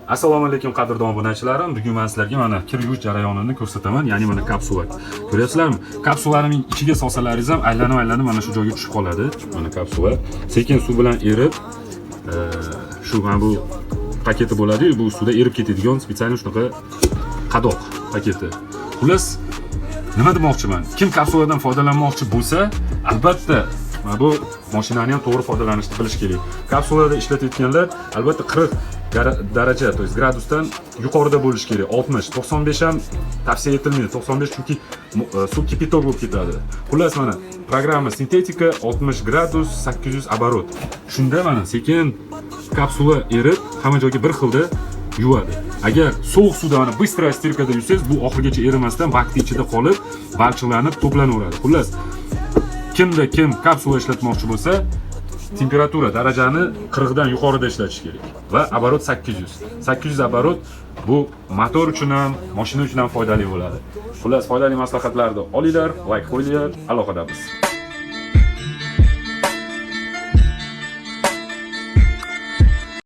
Assalomu alaykum qadrdon obunachilarim. Bugun men sizlarga mana kir yuvish jarayonini ko'rsataman. Ya'ni mana kapsula. Ko'ryapsizlarmi? Kapsulaning ichiga solsalaringiz ham aylanib mana shu joyga tushib qoladi. Mana kapsula. Sekin suv bilan erib, shu mana bu paketi bo'ladi-yu, bu suvda erib ketadigan spesial shunaqa qadoq paketi. Xullas, nima demoqchiman? Kim kapsuladan foydalanmoqchi bo'lsa, albatta mana bu mashinani ham to'g'ri foydalanishni bilish kerak. Kapsulada ishlatayotganlar albatta 40 daraja, to есть gradusdan yuqorida bo'lish kerak. 60, 95 ham tavsiya etilmaydi. 95 chunki suv kipitok bo'lib ketadi. Xullas mana programma sintetika 60 gradus 800 оборот. Shunda mana sekin kapsula erib hamma joyga bir xilda yuvadi. Agar sovuq suvda mana bыстро stirkada yuvsangiz, bu oxirigacha erimasdan vaqti ichida qolib, balchiqlanib, to'planaveradi. Xullas, kim kapsula ishlatmoqchi bo'lsa, temperatura darajani 40 dan yuqorida ishlatish kerak va оборот 800. 800 оборот bu motor uchun ham, mashina uchun ham foydali bo'ladi. Xullas, foydali maslahatlarni olinglar, like qo'yinglar, aloqadamiz.